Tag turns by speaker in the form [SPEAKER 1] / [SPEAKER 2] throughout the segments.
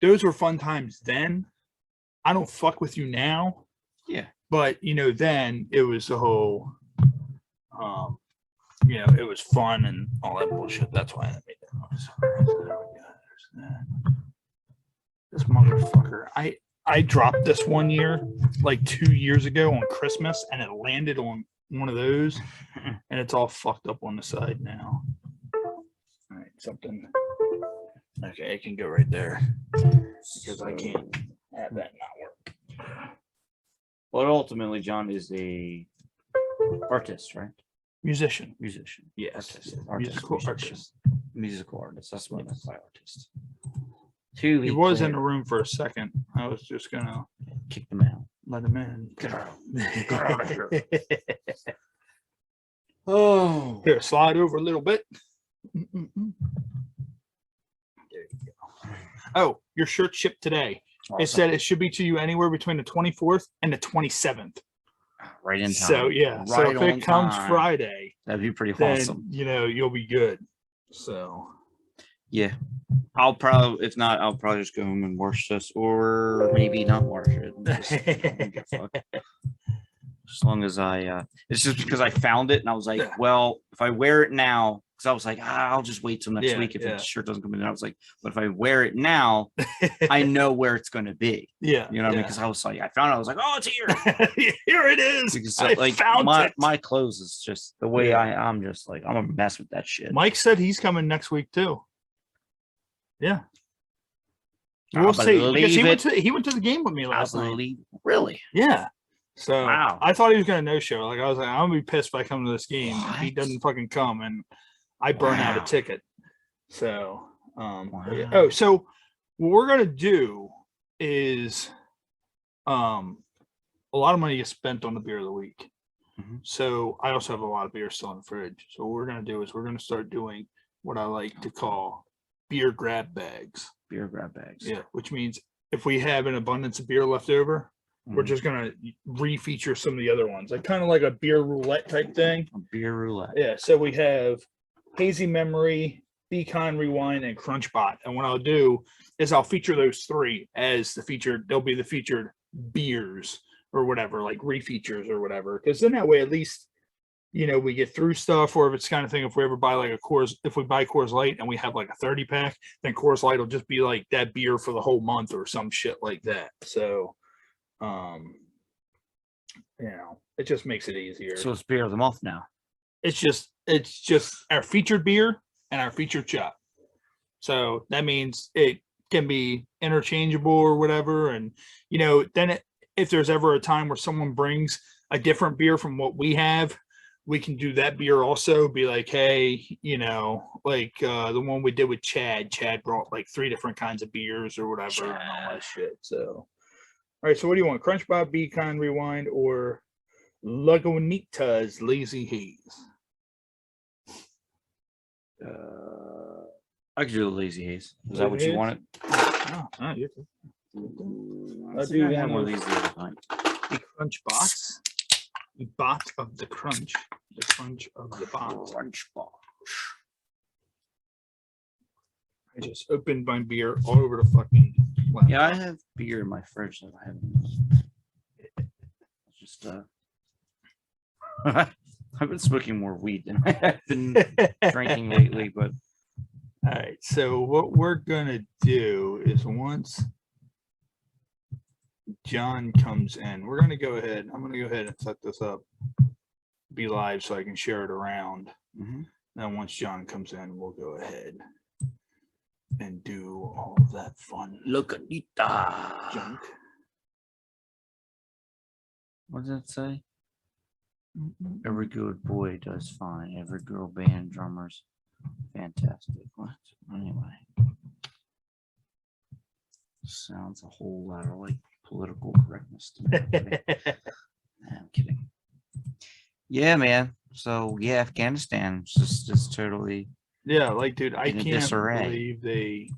[SPEAKER 1] those were fun times then. I don't fuck with you now.
[SPEAKER 2] Yeah.
[SPEAKER 1] But then it was the whole it was fun and all that bullshit. That's why I made that noise. There we go. There's that. This motherfucker. I dropped this one year, like 2 years ago on Christmas, and it landed on one of those, and it's all fucked up on the side now. All right, something. Okay, it can go right there because I can't have that not work.
[SPEAKER 2] Well, ultimately, John is a artist, right?
[SPEAKER 1] Musician.
[SPEAKER 2] Yes.
[SPEAKER 1] Musical artist.
[SPEAKER 2] Musical artist. That's what I meant by artist.
[SPEAKER 1] He was in the room for a second. I was just gonna
[SPEAKER 2] kick them out.
[SPEAKER 1] Let him in.
[SPEAKER 2] Get out of here. Oh.
[SPEAKER 1] Here, slide over a little bit. There you go. Oh, your shirt shipped today.
[SPEAKER 2] Awesome.
[SPEAKER 1] It said it should be to you anywhere between the 24th and the 27th.
[SPEAKER 2] Right in time.
[SPEAKER 1] So yeah.
[SPEAKER 2] Right
[SPEAKER 1] so if it comes
[SPEAKER 2] time.
[SPEAKER 1] Friday,
[SPEAKER 2] That'd be pretty
[SPEAKER 1] then,
[SPEAKER 2] awesome.
[SPEAKER 1] You'll be good. So
[SPEAKER 2] yeah. I'll probably, if not, I'll probably just go home and wash this, or maybe not wash it. As long as it's just because I found it and I was like, well, if I wear it now, because I was like, I'll just wait till next week if the shirt doesn't come in. And I was like, but if I wear it now, I know where it's going to be.
[SPEAKER 1] Yeah.
[SPEAKER 2] You know what I mean? Because I was like, I found it. I was like, oh, it's here.
[SPEAKER 1] Here it is.
[SPEAKER 2] Because
[SPEAKER 1] I found it.
[SPEAKER 2] My clothes is just the way I'm just like, I'm going to mess with that shit.
[SPEAKER 1] Mike said he's coming next week too. Yeah. We'll see. Because he went to the game with me last night.
[SPEAKER 2] Really?
[SPEAKER 1] Yeah. So
[SPEAKER 2] wow.
[SPEAKER 1] I thought he was gonna no-show. Like I was like, I'm gonna be pissed if I come to this game and he doesn't fucking come and I burn out a ticket. So yeah. Oh, so what we're gonna do is a lot of money gets spent on the beer of the week.
[SPEAKER 2] Mm-hmm.
[SPEAKER 1] So I also have a lot of beer still in the fridge. So what we're gonna do is we're gonna start doing what I like to call beer grab bags.
[SPEAKER 2] Beer grab bags.
[SPEAKER 1] Yeah, which means if we have an abundance of beer left over, we're just gonna refeature some of the other ones, like kind of like a beer roulette type thing.
[SPEAKER 2] A beer roulette.
[SPEAKER 1] Yeah. So we have Hazy Memory, Be Kind Rewind, and Crunchbot. And what I'll do is I'll feature those three as the featured. They'll be the featured beers or whatever, like refeatures or whatever. Because then that way, at least we get through stuff. Or if it's kind of thing, if we ever buy like if we buy Coors Light and we have like a 30-pack, then Coors Light will just be like that beer for the whole month or some shit like that. So. It just makes it easier.
[SPEAKER 2] So it's beer of the month now.
[SPEAKER 1] It's just our featured beer and our featured shot. So that means it can be interchangeable or whatever. And then if there's ever a time where someone brings a different beer from what we have, we can do that beer also. Be like, hey, like the one we did with Chad. Chad brought like 3 different kinds of beers or whatever and all that shit. So. All right, so what do you want? Crunchbot, Be Kind Rewind, or Lagunitas Lazy Haze?
[SPEAKER 2] I could do the Lazy Haze. Is that what you wanted?
[SPEAKER 1] No, you
[SPEAKER 2] I do want one of these the other time.
[SPEAKER 1] The Crunchbots. The bot of the crunch. The crunch of the bot.
[SPEAKER 2] Crunchbot.
[SPEAKER 1] I just opened my beer all over the fucking laptop.
[SPEAKER 2] Yeah, I have beer in my fridge that I haven't. Just I've been smoking more weed than I've been drinking lately, but
[SPEAKER 1] all right. So what we're gonna do is once John comes in, we're gonna go ahead. I'm gonna go ahead and set this up, be live, so I can share it around.
[SPEAKER 2] Mm-hmm.
[SPEAKER 1] Then once John comes in, we'll go ahead and do all of that fun
[SPEAKER 2] Lagunitas
[SPEAKER 1] junk.
[SPEAKER 2] What does it say? Every good boy does fine. Every girl band drummers, fantastic. What? Anyway, sounds a whole lot of like political correctness to me. I'm kidding. Yeah, man. So yeah, Afghanistan is totally.
[SPEAKER 1] Yeah, like, dude, I can't
[SPEAKER 2] disarray.
[SPEAKER 1] believe they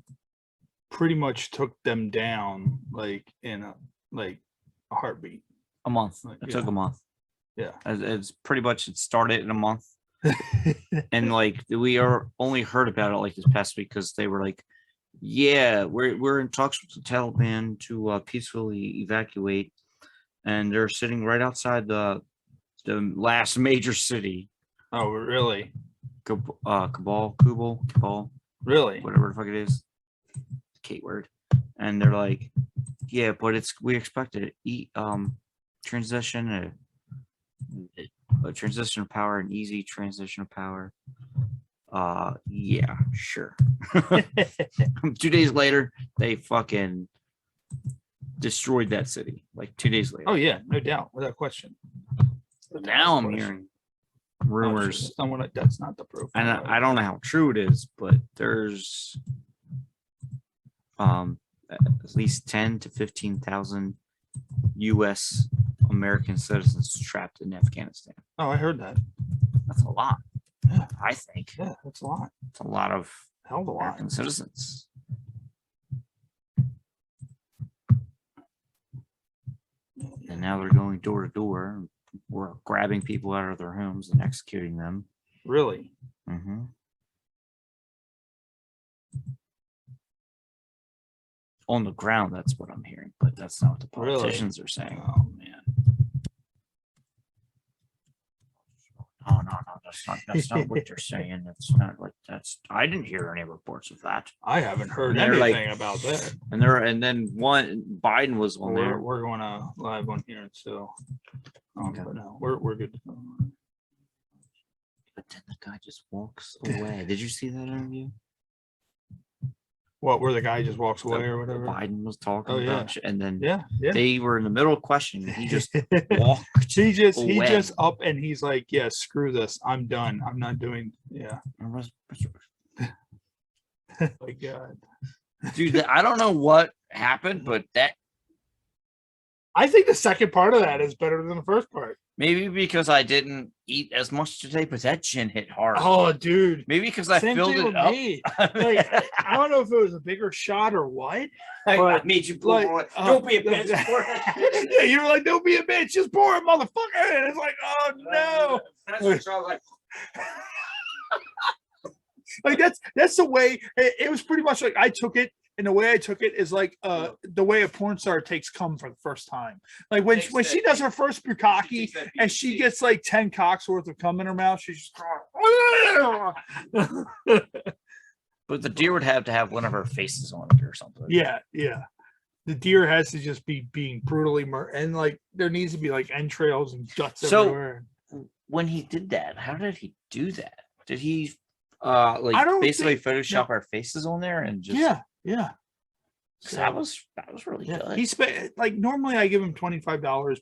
[SPEAKER 1] pretty much took them down like in a heartbeat.
[SPEAKER 2] A month.
[SPEAKER 1] Like,
[SPEAKER 2] It took a month.
[SPEAKER 1] Yeah.
[SPEAKER 2] It's pretty much, it started in a month. And like we are only heard about it like this past week because they were like Yeah, we're in talks with the Taliban to peacefully evacuate, and they're sitting right outside the last major city,
[SPEAKER 1] Oh, really?
[SPEAKER 2] Kabul,
[SPEAKER 1] Really?
[SPEAKER 2] whatever the fuck it is, Kate word, and they're like, yeah, but we expect transition a transition of power, an easy transition of power. Yeah, sure. 2 days later, they fucking destroyed that city. Like 2 days later.
[SPEAKER 1] Oh yeah, no doubt, without question.
[SPEAKER 2] But now I'm hearing rumors,
[SPEAKER 1] that's not the profile.
[SPEAKER 2] and I don't know how true it is, but there's at least 10 to 15,000 U.S. American citizens trapped in Afghanistan.
[SPEAKER 1] Oh, I heard that.
[SPEAKER 2] That's a lot.
[SPEAKER 1] Yeah.
[SPEAKER 2] I think.
[SPEAKER 1] Yeah, that's a lot.
[SPEAKER 2] It's a lot of
[SPEAKER 1] Hell of a lot.
[SPEAKER 2] American citizens. And now they're going door to door. We're grabbing people out of their homes and executing them.
[SPEAKER 1] Really?
[SPEAKER 2] Mm-hmm. On the ground, that's what I'm hearing, but that's not what the politicians are saying.
[SPEAKER 1] Oh man.
[SPEAKER 2] No, that's not what they're saying. That's not what I didn't hear any reports of that.
[SPEAKER 1] I haven't heard
[SPEAKER 2] And they're
[SPEAKER 1] anything about that.
[SPEAKER 2] And then Biden was on there.
[SPEAKER 1] We're going to live on here, so
[SPEAKER 2] Okay.
[SPEAKER 1] but no, we're good.
[SPEAKER 2] But then the guy just walks away. Did you see that interview?
[SPEAKER 1] What, where the guy just walks away or whatever?
[SPEAKER 2] Biden was talking
[SPEAKER 1] Oh, yeah.
[SPEAKER 2] about shit, and then
[SPEAKER 1] Yeah, yeah.
[SPEAKER 2] they were in the middle of questioning. And he just walked.
[SPEAKER 1] he just
[SPEAKER 2] away.
[SPEAKER 1] up and he's like, yeah, screw this. I'm done. I'm not doing. Yeah. My God.
[SPEAKER 2] Dude, I don't know what happened, but that
[SPEAKER 1] I think the second part of that is better than the first part.
[SPEAKER 2] maybe because I didn't eat as much today, but that chin hit hard.
[SPEAKER 1] Oh, dude.
[SPEAKER 2] Maybe because I
[SPEAKER 1] Same
[SPEAKER 2] filled
[SPEAKER 1] thing
[SPEAKER 2] it
[SPEAKER 1] with
[SPEAKER 2] up.
[SPEAKER 1] me. Like, I don't know if it was a bigger shot or what.
[SPEAKER 2] I
[SPEAKER 1] but,
[SPEAKER 2] made you pull
[SPEAKER 1] like,
[SPEAKER 2] on it. Don't be a bitch. pour it.
[SPEAKER 1] Yeah, you were like, don't be a bitch, just pour it, motherfucker. And it's like, oh no.
[SPEAKER 2] That's what I was like.
[SPEAKER 1] Like that's the way it was. Pretty much like I took it, and the way I took it is like the way a porn star takes cum for the first time. Like when she does her first bukkake and she gets like 10 cocks worth of cum in her mouth, she's just
[SPEAKER 2] But the deer would have to have one of her faces on it or something.
[SPEAKER 1] yeah. The deer has to just be being brutally murdered, and like there needs to be like entrails and guts everywhere.
[SPEAKER 2] When he did that, how did he do that? Did he
[SPEAKER 1] I don't
[SPEAKER 2] basically
[SPEAKER 1] think-
[SPEAKER 2] Photoshop our faces on there and just
[SPEAKER 1] Yeah.
[SPEAKER 2] that was really
[SPEAKER 1] Yeah,
[SPEAKER 2] good.
[SPEAKER 1] he spent like normally I give him $25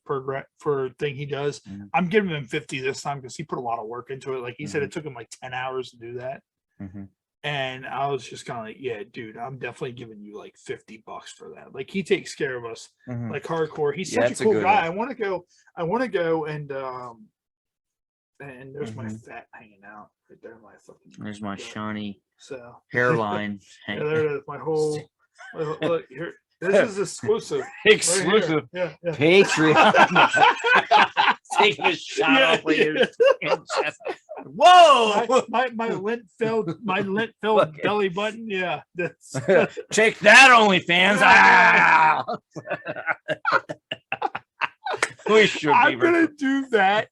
[SPEAKER 1] per thing he does.
[SPEAKER 2] Mhm.
[SPEAKER 1] I'm giving him 50 this time because he put a lot of work into it. Like he said,
[SPEAKER 2] Mhm.
[SPEAKER 1] it took him like 10 hours to do that.
[SPEAKER 2] Mhm.
[SPEAKER 1] And I was just kind of like, yeah, dude, I'm definitely giving you like $50 for that. Like he takes care of us
[SPEAKER 2] Mhm.
[SPEAKER 1] like hardcore. He's
[SPEAKER 2] Yeah,
[SPEAKER 1] such
[SPEAKER 2] that's
[SPEAKER 1] a
[SPEAKER 2] a
[SPEAKER 1] cool
[SPEAKER 2] good
[SPEAKER 1] guy.
[SPEAKER 2] one.
[SPEAKER 1] I want to go and there's my
[SPEAKER 2] Mhm.
[SPEAKER 1] fat hanging out right there. My fucking
[SPEAKER 2] There's my
[SPEAKER 1] gut.
[SPEAKER 2] shiny
[SPEAKER 1] So
[SPEAKER 2] hairline.
[SPEAKER 1] yeah, there it is. My whole look here. This is exclusive. right here.
[SPEAKER 2] Exclusive
[SPEAKER 1] Yeah.
[SPEAKER 2] Patreon. Taking a shot
[SPEAKER 1] Yeah,
[SPEAKER 2] off of your
[SPEAKER 1] yeah.
[SPEAKER 2] chest. Whoa!
[SPEAKER 1] my lint filled
[SPEAKER 2] Okay.
[SPEAKER 1] belly button. Yeah, that's
[SPEAKER 2] Check that OnlyFans. Ah! We should be.
[SPEAKER 1] I'm gonna do that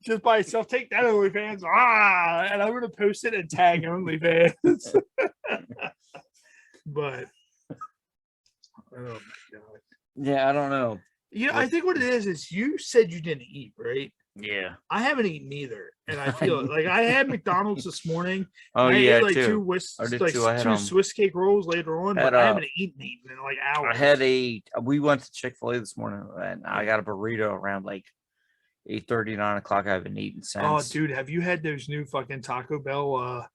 [SPEAKER 1] just by itself. Take that OnlyFans, and I'm gonna post it and tag OnlyFans. But oh my God,
[SPEAKER 2] Yeah, I don't know.
[SPEAKER 1] you know, I think what it is you said you didn't eat, right?
[SPEAKER 2] Yeah.
[SPEAKER 1] I haven't eaten either, and I feel it. Like I had McDonald's this morning.
[SPEAKER 2] Oh
[SPEAKER 1] I
[SPEAKER 2] yeah,
[SPEAKER 1] ate like
[SPEAKER 2] too. I did too. I had,
[SPEAKER 1] two Swiss cake rolls later on,
[SPEAKER 2] had,
[SPEAKER 1] but I haven't eaten in like hours.
[SPEAKER 2] I had we went to Chick-fil-A this morning and I got a burrito around like 8:30, 9 o'clock. I haven't eaten since.
[SPEAKER 1] Oh, dude, have you had those new fucking Taco Bell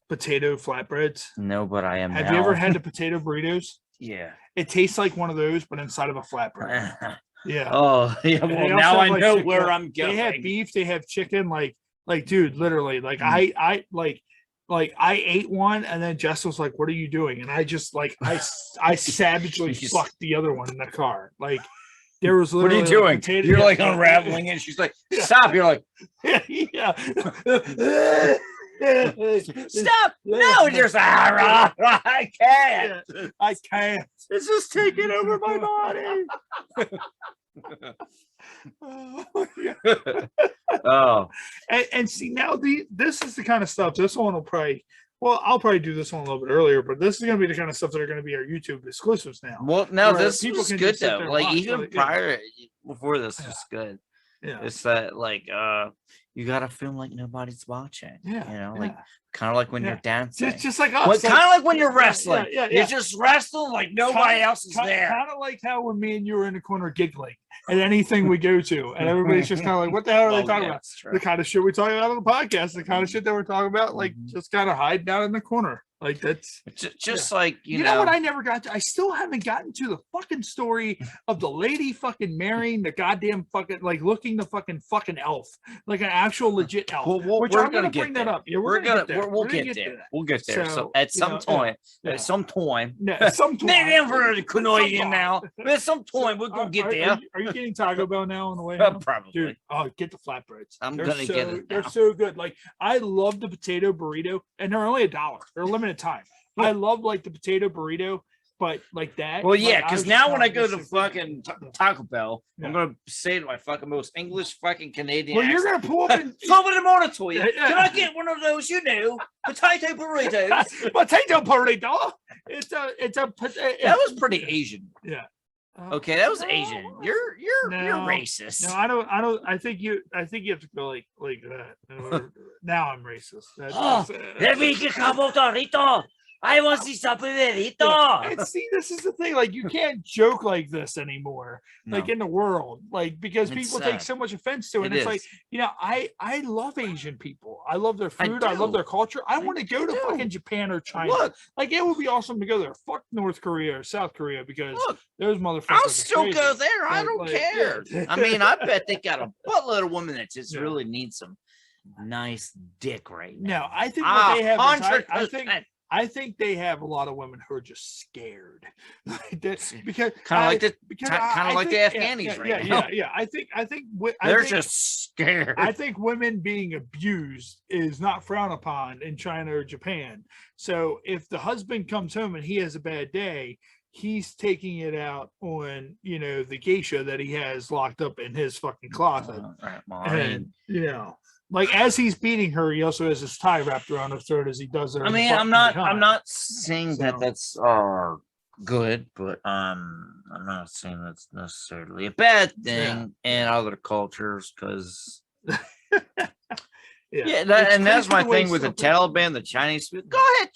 [SPEAKER 1] potato flatbreads?
[SPEAKER 2] No, but I am.
[SPEAKER 1] Have you ever had the potato burritos?
[SPEAKER 2] Yeah.
[SPEAKER 1] It tastes like one of those, but inside of a flatbread. Yeah.
[SPEAKER 2] Oh, yeah.
[SPEAKER 1] And they
[SPEAKER 2] Well,
[SPEAKER 1] also
[SPEAKER 2] now I
[SPEAKER 1] have, like,
[SPEAKER 2] know
[SPEAKER 1] chicken.
[SPEAKER 2] where I'm going.
[SPEAKER 1] They have beef, they have chicken, like dude, literally, like
[SPEAKER 2] Mm.
[SPEAKER 1] I ate one and then Jess was like, "What are you doing?" And I just like I savagely
[SPEAKER 2] You just-
[SPEAKER 1] fucked the other one in the car. Like there was
[SPEAKER 2] What are
[SPEAKER 1] literally
[SPEAKER 2] you doing?
[SPEAKER 1] potato-
[SPEAKER 2] You're
[SPEAKER 1] yeah.
[SPEAKER 2] like unraveling it. She's like, stop. You're like,
[SPEAKER 1] yeah.
[SPEAKER 2] Stop! No, just I can't.
[SPEAKER 1] I can't.
[SPEAKER 2] It's just taking over my body. Oh,
[SPEAKER 1] And see now this is the kind of stuff. This one will probably. Well, I'll probably do this one a little bit earlier, but this is going to be the kind of stuff that are going to be our YouTube exclusives now.
[SPEAKER 2] well, no,
[SPEAKER 1] Where
[SPEAKER 2] this
[SPEAKER 1] people
[SPEAKER 2] was
[SPEAKER 1] can
[SPEAKER 2] good
[SPEAKER 1] just sit
[SPEAKER 2] though.
[SPEAKER 1] there and
[SPEAKER 2] Like
[SPEAKER 1] watch,
[SPEAKER 2] even
[SPEAKER 1] like, yeah.
[SPEAKER 2] prior, before this was good.
[SPEAKER 1] Yeah.
[SPEAKER 2] It's that like you gotta film like nobody's watching.
[SPEAKER 1] Yeah,
[SPEAKER 2] You know, like
[SPEAKER 1] yeah.
[SPEAKER 2] kind of like when you're dancing.
[SPEAKER 1] Just like us.
[SPEAKER 2] Well, kind of like when you're wrestling.
[SPEAKER 1] Yeah.
[SPEAKER 2] You're just wrestling like nobody else is there.
[SPEAKER 1] Kind of like how when me and you were in the corner giggling at anything we go to, and everybody's just kind of like, "What the hell are they talking about?" The kind of shit we talk about on the podcast, the kind of shit that we're talking about, like just kind of hiding out in the corner. Like that's
[SPEAKER 2] just like
[SPEAKER 1] you know what I never got to. I still haven't gotten to the fucking story of the lady fucking marrying the goddamn fucking like looking the fucking elf, like an actual legit elf. Which
[SPEAKER 2] we're
[SPEAKER 1] I'm gonna bring that up. Yeah, we'll get there.
[SPEAKER 2] We'll get there. So at some point, at some point, maybe I'm for the Canadian now. But at some point, we're gonna get there.
[SPEAKER 1] Are you getting Taco Bell now on the way?
[SPEAKER 2] Probably.
[SPEAKER 1] Dude, oh, get the flatbreads.
[SPEAKER 2] They're gonna get it.
[SPEAKER 1] They're so good. Like I love the potato burrito, and they're only $1. They're limited time. I love like the potato burrito, but like that.
[SPEAKER 2] Well, yeah,
[SPEAKER 1] like,
[SPEAKER 2] because now when I go to fucking Taco Bell, I'm gonna say to my fucking most English fucking Canadian.
[SPEAKER 1] Well, you're gonna pull up and
[SPEAKER 2] somebody monitor you. Can I get one of those? You know, potato burritos.
[SPEAKER 1] Potato burrito. It's a.
[SPEAKER 2] That was pretty Asian.
[SPEAKER 1] Yeah.
[SPEAKER 2] Okay, that was Asian. You're racist.
[SPEAKER 1] No, I don't. I think you have to go like that. Now I'm racist.
[SPEAKER 2] Let me get a burrito. I want to see some burrito.
[SPEAKER 1] And see, this is the thing. Like, you can't joke like this anymore. Like in the world, like because people take so much offense to it. And it's like, you know, I love Asian people. I love their food. I love their culture. I want to go to fucking Japan or China.
[SPEAKER 2] Look,
[SPEAKER 1] like it would be awesome to go there. Fuck North Korea or South Korea because those motherfuckers.
[SPEAKER 2] I'll still go there. I don't care. I mean, I bet they got a buttload of women that just really need some nice dick right now.
[SPEAKER 1] No, I think what they have. I think they have a lot of women who are just scared, because
[SPEAKER 2] kind of like the Afghanis right now.
[SPEAKER 1] Yeah. I think
[SPEAKER 2] they're just scared.
[SPEAKER 1] I think women being abused is not frowned upon in China or Japan. So if the husband comes home and he has a bad day, he's taking it out on the geisha that he has locked up in his fucking closet, and like as he's beating her, he also has his tie wrapped around her throat as he does it.
[SPEAKER 2] I mean, I'm not saying that that's good, but I'm not saying that's necessarily a bad thing in other cultures because that's my thing with the Taliban, the Chinese. Go ahead,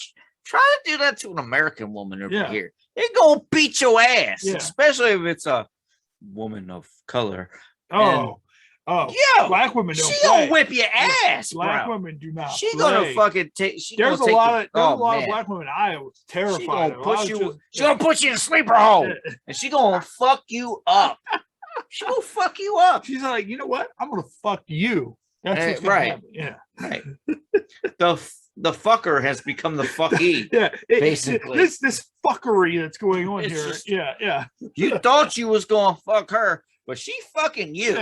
[SPEAKER 2] try to do that to an American woman over here. They're gonna beat your ass, especially if it's a woman of color.
[SPEAKER 1] Black women don't.
[SPEAKER 2] She gonna whip your ass,
[SPEAKER 1] Black
[SPEAKER 2] bro.
[SPEAKER 1] women do not.
[SPEAKER 2] She gonna fucking take.
[SPEAKER 1] There's a lot of black women in Iowa terrified.
[SPEAKER 2] She gonna push you. She gonna put you in a sleeper hole, and she gonna fuck you up. She gonna fuck you up.
[SPEAKER 1] She's like, you know what? I'm gonna fuck you. That's what's gonna happen. Yeah,
[SPEAKER 2] right. The fucker has become the fucky. Basically,
[SPEAKER 1] this fuckery that's going on here. Yeah.
[SPEAKER 2] You thought you was gonna fuck her, but she fucking you.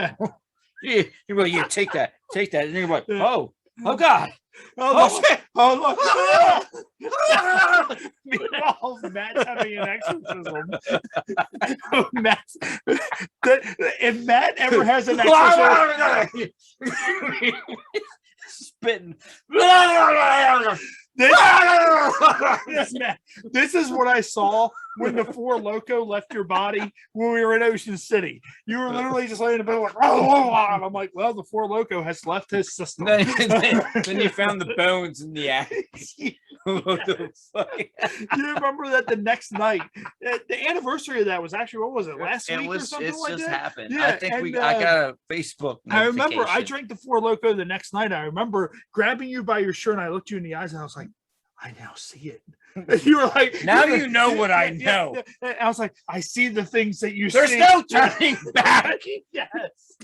[SPEAKER 2] You're like, take that. And you're like, oh God. Oh shit.
[SPEAKER 1] Oh look. Meanwhile, Matt's having an exorcism. If Matt ever has an exorcism,
[SPEAKER 2] spitting.
[SPEAKER 1] This is what I saw when the Four Loco left your body when we were in Ocean City. You were literally just laying in bed like, and I'm like, well, the Four Loco has left his system.
[SPEAKER 2] Then you found the bones in the attic. What the fuck?
[SPEAKER 1] You remember that the next night, the anniversary of that was actually, what was it, last week or something like that?
[SPEAKER 2] It just happened. Yeah, I think I got a Facebook
[SPEAKER 1] I remember I drank the Four Loco the next night. I remember grabbing you by your shirt and I looked you in the eyes and I was like, I now see it. And you were like,
[SPEAKER 2] now you know what I know.
[SPEAKER 1] And I was like, I see the things that you
[SPEAKER 2] see. There's no turning back.
[SPEAKER 1] Yes.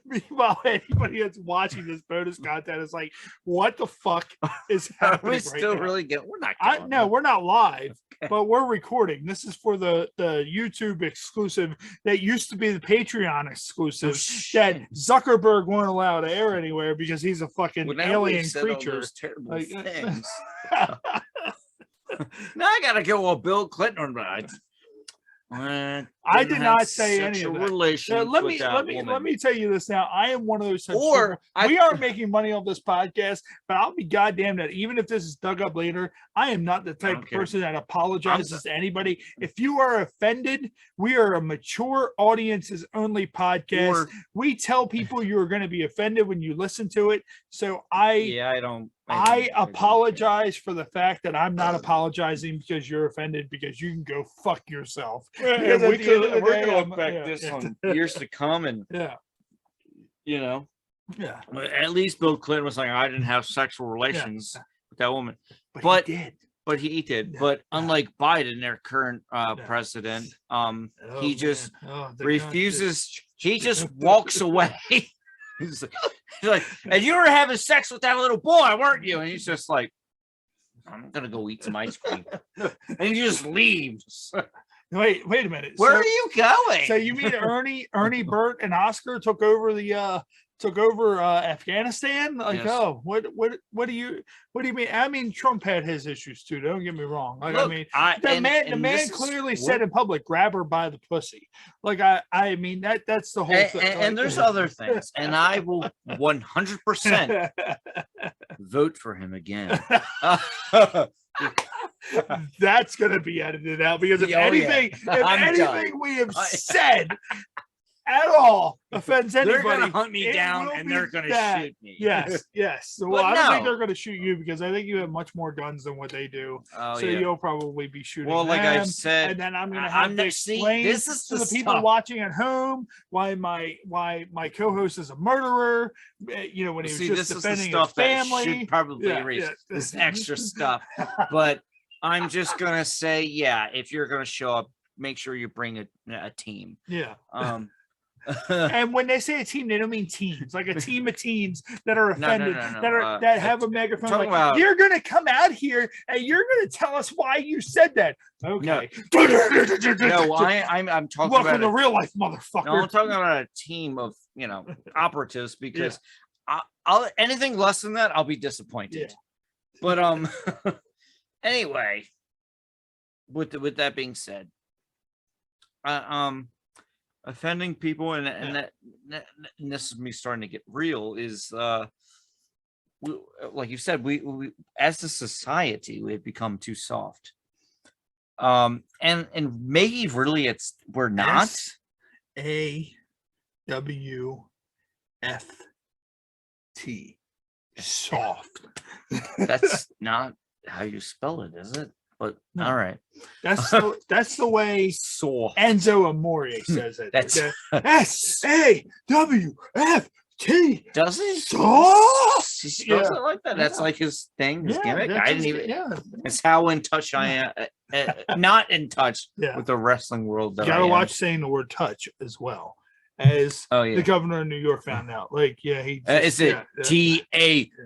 [SPEAKER 1] Meanwhile, anybody that's watching this bonus content is like, what the fuck is
[SPEAKER 2] Are
[SPEAKER 1] happening?
[SPEAKER 2] we
[SPEAKER 1] right
[SPEAKER 2] still
[SPEAKER 1] now?
[SPEAKER 2] really get? We're not.
[SPEAKER 1] No, we're not live,
[SPEAKER 2] Okay.
[SPEAKER 1] but we're recording. This is for the YouTube exclusive that used to be the Patreon exclusive that Zuckerberg won't allow to air anywhere because he's a fucking alien creature.
[SPEAKER 2] Terrible
[SPEAKER 1] Like,
[SPEAKER 2] things. Now I gotta go. Well, Bill Clinton.
[SPEAKER 1] I did not say any of that.
[SPEAKER 2] Relations
[SPEAKER 1] Let
[SPEAKER 2] with
[SPEAKER 1] me tell you this now. I am one of those types of
[SPEAKER 2] Or
[SPEAKER 1] people. We aren't making money on this podcast, but I'll be goddamn that even if this is dug up later, I am not the type of
[SPEAKER 2] care.
[SPEAKER 1] person that apologizes to anybody. If you are offended, we are a mature audiences only podcast.
[SPEAKER 2] Or-
[SPEAKER 1] we tell people you are going to be offended when you listen to it. So I
[SPEAKER 2] don't.
[SPEAKER 1] I apologize for the fact that I'm not apologizing because you're offended because you can go fuck yourself. Because at
[SPEAKER 2] We
[SPEAKER 1] the end of the
[SPEAKER 2] we're
[SPEAKER 1] day,
[SPEAKER 2] gonna
[SPEAKER 1] I'm-
[SPEAKER 2] look back
[SPEAKER 1] yeah,
[SPEAKER 2] this
[SPEAKER 1] yeah.
[SPEAKER 2] on years to come, and
[SPEAKER 1] Yeah,
[SPEAKER 2] you know,
[SPEAKER 1] yeah.
[SPEAKER 2] at least Bill Clinton was like, I didn't have sexual relations with that woman,
[SPEAKER 1] But,
[SPEAKER 2] But-
[SPEAKER 1] he did.
[SPEAKER 2] but he did.
[SPEAKER 1] Yeah.
[SPEAKER 2] But unlike Biden, their current president,
[SPEAKER 1] Oh,
[SPEAKER 2] he just
[SPEAKER 1] man. Oh, the
[SPEAKER 2] refuses. He just walks away. he's like, and you were having sex with that little boy, weren't you? And he's just like, I'm gonna go eat some ice cream, and he just leaves.
[SPEAKER 1] Wait a minute.
[SPEAKER 2] Where
[SPEAKER 1] So-
[SPEAKER 2] are you going?
[SPEAKER 1] So you mean Ernie, Bert, and Oscar took over Afghanistan? Like,
[SPEAKER 2] Yes.
[SPEAKER 1] oh, what do you mean? I mean, Trump had his issues too. Don't get me wrong. Like, I
[SPEAKER 2] Look,
[SPEAKER 1] mean,
[SPEAKER 2] and-
[SPEAKER 1] the man
[SPEAKER 2] and this is
[SPEAKER 1] clearly
[SPEAKER 2] what-
[SPEAKER 1] said in public, "Grab her by the pussy." Like, I mean that's the whole
[SPEAKER 2] and,
[SPEAKER 1] thing.
[SPEAKER 2] and-
[SPEAKER 1] Like,
[SPEAKER 2] and there's other things, and I will 100% vote for him again.
[SPEAKER 1] That's gonna be edited out because if
[SPEAKER 2] Oh, yeah.
[SPEAKER 1] anything,
[SPEAKER 2] I'm
[SPEAKER 1] anything we have
[SPEAKER 2] I-
[SPEAKER 1] said at all offends
[SPEAKER 2] They're
[SPEAKER 1] anybody,
[SPEAKER 2] gonna hunt me
[SPEAKER 1] it
[SPEAKER 2] down,
[SPEAKER 1] will
[SPEAKER 2] and
[SPEAKER 1] be
[SPEAKER 2] they're gonna
[SPEAKER 1] that.
[SPEAKER 2] shoot me.
[SPEAKER 1] Yes, yes. So, well,
[SPEAKER 2] But
[SPEAKER 1] I don't think
[SPEAKER 2] no.
[SPEAKER 1] they're gonna shoot you because I think you have much more guns than what they do.
[SPEAKER 2] Oh
[SPEAKER 1] so
[SPEAKER 2] yeah.
[SPEAKER 1] you'll probably be shooting.
[SPEAKER 2] Well, like
[SPEAKER 1] them,
[SPEAKER 2] I've said,
[SPEAKER 1] and then I'm gonna
[SPEAKER 2] I-
[SPEAKER 1] have
[SPEAKER 2] I'm
[SPEAKER 1] to
[SPEAKER 2] not- see,
[SPEAKER 1] explain
[SPEAKER 2] this is
[SPEAKER 1] to
[SPEAKER 2] the
[SPEAKER 1] the people
[SPEAKER 2] stuff.
[SPEAKER 1] watching at home why my co-host is a murderer. You know, when he was
[SPEAKER 2] see,
[SPEAKER 1] just
[SPEAKER 2] this is the
[SPEAKER 1] defending
[SPEAKER 2] stuff
[SPEAKER 1] his
[SPEAKER 2] that
[SPEAKER 1] family.
[SPEAKER 2] should probably
[SPEAKER 1] Yeah,
[SPEAKER 2] erase
[SPEAKER 1] yeah.
[SPEAKER 2] this extra stuff. But I'm just gonna say, yeah, if you're gonna show up, make sure you bring a team.
[SPEAKER 1] Yeah.
[SPEAKER 2] And
[SPEAKER 1] And when they say a team, they don't mean teams, like a team of teens that are
[SPEAKER 2] No, no,
[SPEAKER 1] offended,
[SPEAKER 2] no, no,
[SPEAKER 1] that have a megaphone.
[SPEAKER 2] talking
[SPEAKER 1] Like,
[SPEAKER 2] about-
[SPEAKER 1] you're gonna come out here and you're gonna tell us why you said that. Okay.
[SPEAKER 2] no, I'm talking
[SPEAKER 1] Welcome
[SPEAKER 2] about
[SPEAKER 1] to real life, motherfucker.
[SPEAKER 2] no, I'm talking about a team of operatives because I'll anything less than that, I'll be disappointed.
[SPEAKER 1] Yeah.
[SPEAKER 2] But anyway, with that being said, offending people and this is me starting to get real is like you said, we as a society we've become too soft. And maybe really we're not.
[SPEAKER 1] SAWFT. Soft.
[SPEAKER 2] That's not how you spell it, is it? But
[SPEAKER 1] No.
[SPEAKER 2] all right.
[SPEAKER 1] That's the way
[SPEAKER 2] So
[SPEAKER 1] Enzo Amore says it.
[SPEAKER 2] That's-
[SPEAKER 1] SAWFT.
[SPEAKER 2] does he?
[SPEAKER 1] Soft.
[SPEAKER 2] He spells
[SPEAKER 1] Yeah.
[SPEAKER 2] it like that. That's
[SPEAKER 1] Yeah.
[SPEAKER 2] like his thing, his gimmick.
[SPEAKER 1] that's
[SPEAKER 2] I didn't
[SPEAKER 1] his-
[SPEAKER 2] even.
[SPEAKER 1] Yeah.
[SPEAKER 2] It's how in touch I am. Not in touch
[SPEAKER 1] Yeah.
[SPEAKER 2] with the wrestling world. That
[SPEAKER 1] You
[SPEAKER 2] I
[SPEAKER 1] gotta
[SPEAKER 2] am.
[SPEAKER 1] watch saying the word touch as well, as
[SPEAKER 2] Oh
[SPEAKER 1] the
[SPEAKER 2] yeah.
[SPEAKER 1] governor of New York found out. Like, yeah, he
[SPEAKER 2] Is it
[SPEAKER 1] yeah.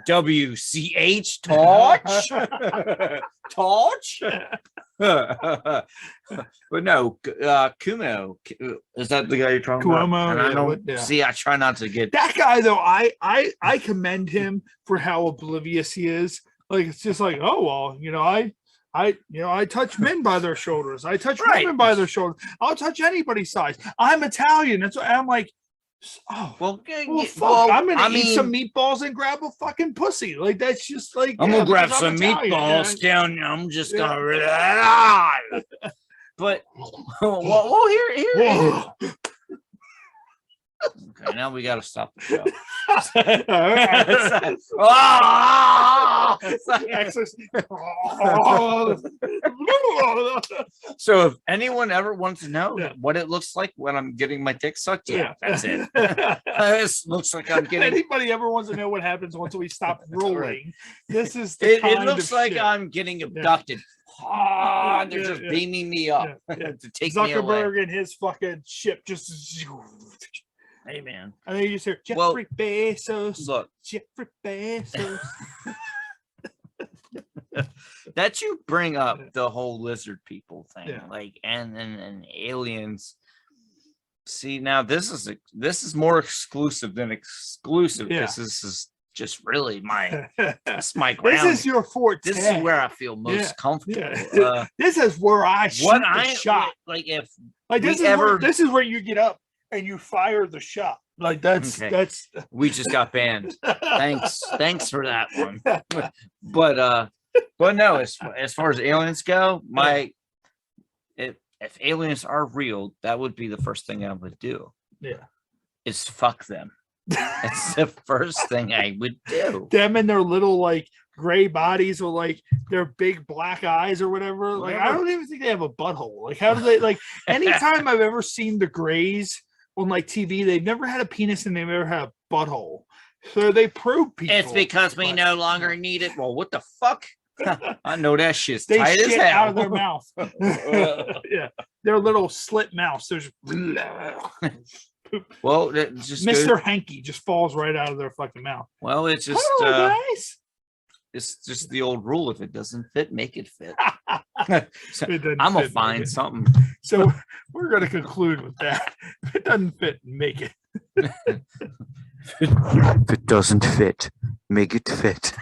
[SPEAKER 2] TAWCH? Touch? Touch? But no, Kumo. Is that the guy you're talking about?
[SPEAKER 1] Cuomo,
[SPEAKER 2] And I
[SPEAKER 1] yeah,
[SPEAKER 2] don't
[SPEAKER 1] yeah.
[SPEAKER 2] see. I try not to get.
[SPEAKER 1] That guy though, I commend him for how oblivious he is. Like, it's just like, oh well, I touch men by their shoulders. I touch
[SPEAKER 2] Right.
[SPEAKER 1] women by their shoulders. I'll touch anybody's size. I'm Italian. That's what I'm like. Oh
[SPEAKER 2] Well,
[SPEAKER 1] well, fuck! I'm gonna eat some meatballs and grab a fucking pussy. Like, that's just like
[SPEAKER 2] I'm
[SPEAKER 1] yeah,
[SPEAKER 2] gonna grab
[SPEAKER 1] because
[SPEAKER 2] some
[SPEAKER 1] I'm Italian,
[SPEAKER 2] meatballs
[SPEAKER 1] yeah.
[SPEAKER 2] down. I'm just
[SPEAKER 1] Yeah.
[SPEAKER 2] gonna. But well, here.
[SPEAKER 1] Whoa.
[SPEAKER 2] Okay, now we got to stop the show.
[SPEAKER 1] Okay.
[SPEAKER 2] Ah!
[SPEAKER 1] Access-
[SPEAKER 2] So if anyone ever wants to know
[SPEAKER 1] Yeah.
[SPEAKER 2] what it looks like when I'm getting my dick sucked, yeah, that's it.
[SPEAKER 1] it.
[SPEAKER 2] This looks like I'm getting.
[SPEAKER 1] Anybody ever wants to know what happens once we stop rolling? This is the
[SPEAKER 2] It
[SPEAKER 1] kind
[SPEAKER 2] looks
[SPEAKER 1] of
[SPEAKER 2] like
[SPEAKER 1] shit.
[SPEAKER 2] I'm getting abducted. Ah, they're
[SPEAKER 1] Yeah,
[SPEAKER 2] just
[SPEAKER 1] yeah.
[SPEAKER 2] beaming me up
[SPEAKER 1] Yeah, yeah.
[SPEAKER 2] to take me away.
[SPEAKER 1] Zuckerberg and his fucking ship just
[SPEAKER 2] Hey, man.
[SPEAKER 1] And then you just hear
[SPEAKER 2] Well,
[SPEAKER 1] Jeffrey Bezos.
[SPEAKER 2] Look,
[SPEAKER 1] Jeffrey Bezos.
[SPEAKER 2] that you bring up the whole lizard people thing,
[SPEAKER 1] Yeah.
[SPEAKER 2] like, and aliens. See, now this is more exclusive than exclusive.
[SPEAKER 1] Yeah.
[SPEAKER 2] This is just really my
[SPEAKER 1] This
[SPEAKER 2] my ground.
[SPEAKER 1] is your forte.
[SPEAKER 2] This is where I feel most
[SPEAKER 1] Yeah.
[SPEAKER 2] comfortable.
[SPEAKER 1] Yeah. This is where I shoot
[SPEAKER 2] What
[SPEAKER 1] the
[SPEAKER 2] I
[SPEAKER 1] shot.
[SPEAKER 2] like, if
[SPEAKER 1] Like this
[SPEAKER 2] we
[SPEAKER 1] is
[SPEAKER 2] ever-
[SPEAKER 1] where, this is where you get up and you fire the shot. Like that's
[SPEAKER 2] Okay.
[SPEAKER 1] that's.
[SPEAKER 2] we just got banned, thanks for that one. But no, as far as aliens go, if aliens are real, that would be the first thing I would do.
[SPEAKER 1] Yeah.
[SPEAKER 2] Is fuck them. That's the first thing I would do.
[SPEAKER 1] Them and their little like gray bodies with like their big black eyes or whatever. Like I don't even think they have a butthole. Like how do they like? Anytime I've ever seen the Greys on like TV, they've never had a penis and they've never had a butthole. So they probe people.
[SPEAKER 2] It's because we
[SPEAKER 1] but-
[SPEAKER 2] no longer need it. Well, what the fuck? I know that shit's
[SPEAKER 1] They
[SPEAKER 2] tight as
[SPEAKER 1] shit
[SPEAKER 2] hell.
[SPEAKER 1] out of their mouth. Yeah, their little slit mouths. There's
[SPEAKER 2] Well, that just
[SPEAKER 1] Mr.
[SPEAKER 2] goes-
[SPEAKER 1] Hanky just falls right out of their fucking mouth.
[SPEAKER 2] well, it's just
[SPEAKER 1] Hello, guys.
[SPEAKER 2] it's just the old rule. If it doesn't fit, make it fit. So,
[SPEAKER 1] It doesn't
[SPEAKER 2] I'm gonna
[SPEAKER 1] fit,
[SPEAKER 2] find
[SPEAKER 1] make it.
[SPEAKER 2] something.
[SPEAKER 1] So we're going to conclude with that. If it doesn't fit, make it.
[SPEAKER 2] If it doesn't fit, make it fit.